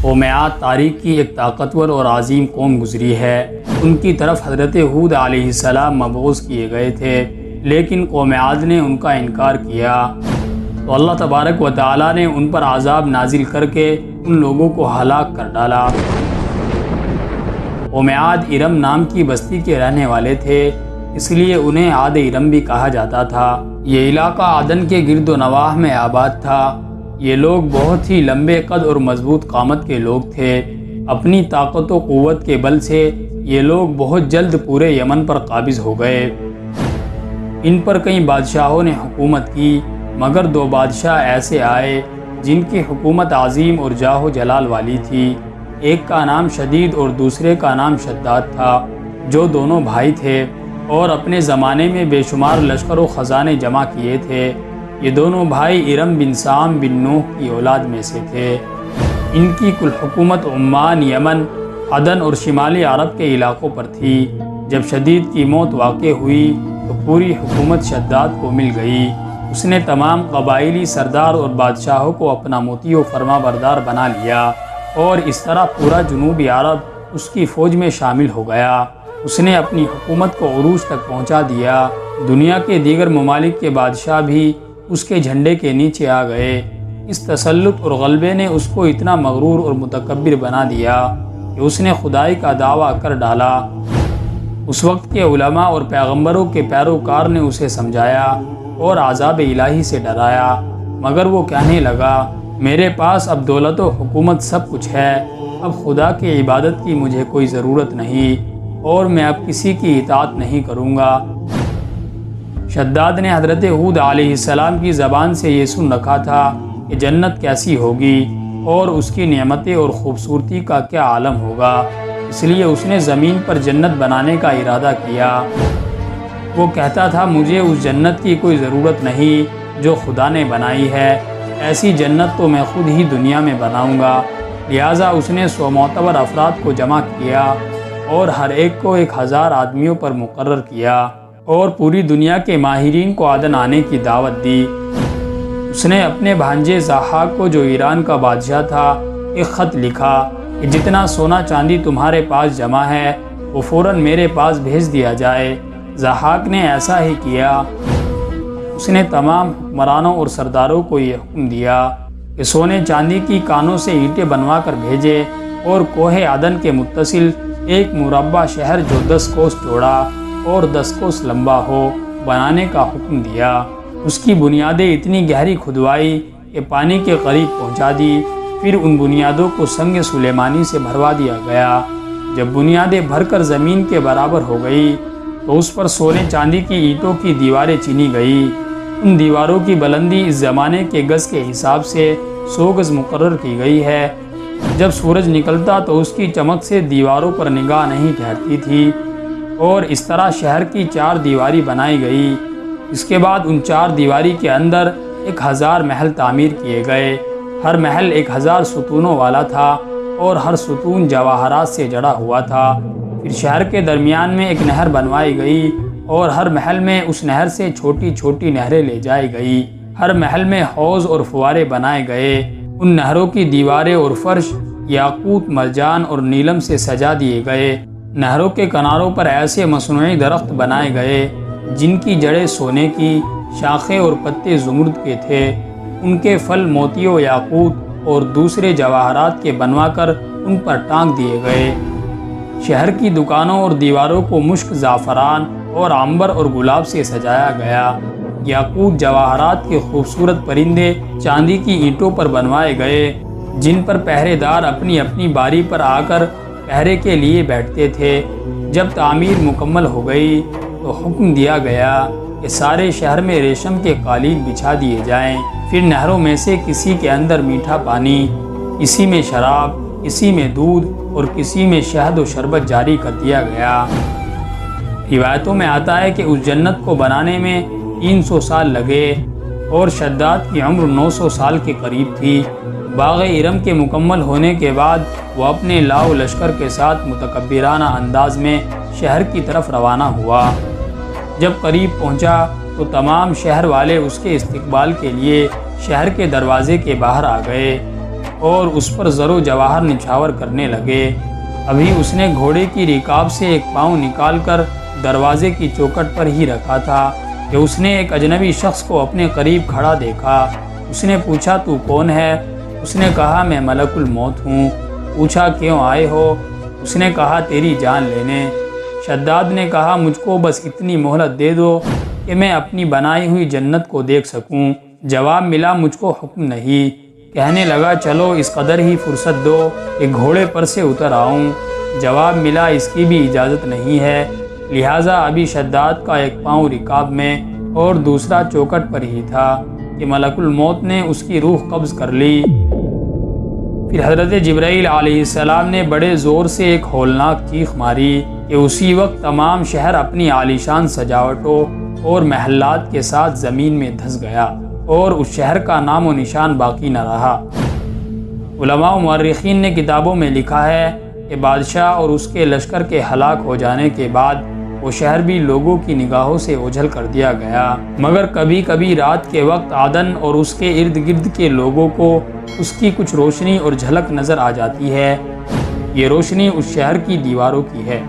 قوم عاد تاریخ کی ایک طاقتور اور عظیم قوم گزری ہے۔ ان کی طرف حضرت ہود علیہ السلام مبعوث کیے گئے تھے، لیکن قوم عاد نے ان کا انکار کیا تو اللہ تبارک و تعالیٰ نے ان پر عذاب نازل کر کے ان لوگوں کو ہلاک کر ڈالا۔ قوم عاد ارم نام کی بستی کے رہنے والے تھے، اس لیے انہیں عاد ارم بھی کہا جاتا تھا۔ یہ علاقہ عدن کے گرد و نواح میں آباد تھا۔ یہ لوگ بہت ہی لمبے قد اور مضبوط قامت کے لوگ تھے۔ اپنی طاقت و قوت کے بل سے یہ لوگ بہت جلد پورے یمن پر قابض ہو گئے۔ ان پر کئی بادشاہوں نے حکومت کی، مگر دو بادشاہ ایسے آئے جن کی حکومت عظیم اور جاہ و جلال والی تھی۔ ایک کا نام شدید اور دوسرے کا نام شداد تھا، جو دونوں بھائی تھے اور اپنے زمانے میں بے شمار لشکر و خزانے جمع کیے تھے۔ یہ دونوں بھائی ارم بن سام بن نوح کی اولاد میں سے تھے۔ ان کی کل حکومت عمان، یمن، عدن اور شمالی عرب کے علاقوں پر تھی۔ جب شدید کی موت واقع ہوئی تو پوری حکومت شداد کو مل گئی۔ اس نے تمام قبائلی سردار اور بادشاہوں کو اپنا مطیع و فرما بردار بنا لیا، اور اس طرح پورا جنوبی عرب اس کی فوج میں شامل ہو گیا۔ اس نے اپنی حکومت کو عروج تک پہنچا دیا۔ دنیا کے دیگر ممالک کے بادشاہ بھی اس کے جھنڈے کے نیچے آ گئے۔ اس تسلط اور غلبے نے اس کو اتنا مغرور اور متکبر بنا دیا کہ اس نے خدائی کا دعویٰ کر ڈالا۔ اس وقت کے علماء اور پیغمبروں کے پیروکار نے اسے سمجھایا اور عذاب الہی سے ڈرایا، مگر وہ کہنے لگا، میرے پاس اب دولت و حکومت سب کچھ ہے، اب خدا کی عبادت کی مجھے کوئی ضرورت نہیں، اور میں اب کسی کی اطاعت نہیں کروں گا۔ شداد نے حضرت ہود علیہ السلام کی زبان سے یہ سن رکھا تھا کہ جنت کیسی ہوگی اور اس کی نعمتیں اور خوبصورتی کا کیا عالم ہوگا، اس لیے اس نے زمین پر جنت بنانے کا ارادہ کیا۔ وہ کہتا تھا، مجھے اس جنت کی کوئی ضرورت نہیں جو خدا نے بنائی ہے، ایسی جنت تو میں خود ہی دنیا میں بناؤں گا۔ لہٰذا اس نے 100 معتبر افراد کو جمع کیا اور ہر ایک کو 1000 آدمیوں پر مقرر کیا، اور پوری دنیا کے ماہرین کو عدن آنے کی دعوت دی۔ اس نے اپنے بھانجے ضحاک کو، جو ایران کا بادشاہ تھا، ایک خط لکھا کہ جتنا سونا چاندی تمہارے پاس جمع ہے وہ فوراً میرے پاس بھیج دیا جائے۔ ضحاک نے ایسا ہی کیا۔ اس نے تمام حکمرانوں اور سرداروں کو یہ حکم دیا کہ سونے چاندی کی کانوں سے اینٹیں بنوا کر بھیجے، اور کوہ عدن کے متصل ایک مربع شہر جو 10 کوس چوڑا اور 10 کوس لمبا ہو بنانے کا حکم دیا۔ اس کی بنیادیں اتنی گہری کھدوائی کہ پانی کے قریب پہنچا دی، پھر ان بنیادوں کو سنگ سلیمانی سے بھروا دیا گیا۔ جب بنیادیں بھر کر زمین کے برابر ہو گئی تو اس پر سونے چاندی کی اینٹوں کی دیواریں چینی گئی۔ ان دیواروں کی بلندی اس زمانے کے گز کے حساب سے 100 گز مقرر کی گئی ہے۔ جب سورج نکلتا تو اس کی چمک سے دیواروں پر نگاہ نہیں ٹھہرتی تھی، اور اس طرح شہر کی 4 دیواری بنائی گئی۔ اس کے بعد ان 4 دیواری کے اندر 1000 محل تعمیر کیے گئے۔ ہر محل 1000 ستونوں والا تھا، اور ہر ستون جواہرات سے جڑا ہوا تھا۔ پھر شہر کے درمیان میں ایک نہر بنوائی گئی، اور ہر محل میں اس نہر سے چھوٹی چھوٹی نہریں لے جائی گئی۔ ہر محل میں حوض اور فوارے بنائے گئے۔ ان نہروں کی دیواریں اور فرش یاقوت، مرجان اور نیلم سے سجا دیے گئے۔ نہروں کے کناروں پر ایسے مصنوعی درخت بنائے گئے جن کی جڑیں سونے کی، شاخیں اور پتے زمرد کے تھے۔ ان کے پھل موتی و یاقوت اور دوسرے جواہرات کے بنوا کر ان پر ٹانگ دیے گئے۔ شہر کی دکانوں اور دیواروں کو مشک، زعفران اور عنبر اور گلاب سے سجایا گیا۔ یاقوت جواہرات کے خوبصورت پرندے چاندی کی اینٹوں پر بنوائے گئے، جن پر پہرے دار اپنی اپنی باری پر آ کر پہرے کے لیے بیٹھتے تھے۔ جب تعمیر مکمل ہو گئی تو حکم دیا گیا کہ سارے شہر میں ریشم کے قالین بچھا دیے جائیں۔ پھر نہروں میں سے کسی کے اندر میٹھا پانی، کسی میں شراب، کسی میں دودھ اور کسی میں شہد و شربت جاری کر دیا گیا۔ روایتوں میں آتا ہے کہ اس جنت کو بنانے میں 300 سال لگے، اور شداد کی عمر 900 سال کے قریب تھی۔ باغ ارم کے مکمل ہونے کے بعد وہ اپنے لاؤ لشکر کے ساتھ متکبرانہ انداز میں شہر کی طرف روانہ ہوا۔ جب قریب پہنچا تو تمام شہر والے اس کے استقبال کے لیے شہر کے دروازے کے باہر آ گئے۔ اور اس پر زر و جواہر نچھاور کرنے لگے۔ ابھی اس نے گھوڑے کی رکاب سے ایک پاؤں نکال کر دروازے کی چوکھٹ پر ہی رکھا تھا کہ اس نے ایک اجنبی شخص کو اپنے قریب کھڑا دیکھا۔ اس نے پوچھا تو کون ہے؟ اس نے کہا میں ملک الموت ہوں۔ پوچھا کیوں آئے ہو؟ اس نے کہا تیری جان لینے۔ شداد نے کہا مجھ کو بس اتنی مہلت دے دو کہ میں اپنی بنائی ہوئی جنت کو دیکھ سکوں۔ جواب ملا مجھ کو حکم نہیں۔ کہنے لگا چلو اس قدر ہی فرصت دو کہ گھوڑے پر سے اتر آؤں۔ جواب ملا اس کی بھی اجازت نہیں ہے، لہٰذا ابھی شداد کا ایک پاؤں رکاب میں اور دوسرا چوکھٹ پر ہی تھا کہ ملک الموت نے اس کی روح قبض کر لی۔ پھر حضرت جبرائیل علیہ السلام نے بڑے زور سے ایک ہولناک چیخ ماری کہ اسی وقت تمام شہر اپنی عالیشان سجاوٹوں اور محلات کے ساتھ زمین میں دھس گیا اور اس شہر کا نام و نشان باقی نہ رہا۔ علماء و مورخین نے کتابوں میں لکھا ہے کہ بادشاہ اور اس کے لشکر کے ہلاک ہو جانے کے بعد وہ شہر بھی لوگوں کی نگاہوں سے اوجھل کر دیا گیا، مگر کبھی کبھی رات کے وقت عدن اور اس کے ارد گرد کے لوگوں کو اس کی کچھ روشنی اور جھلک نظر آ جاتی ہے۔ یہ روشنی اس شہر کی دیواروں کی ہے۔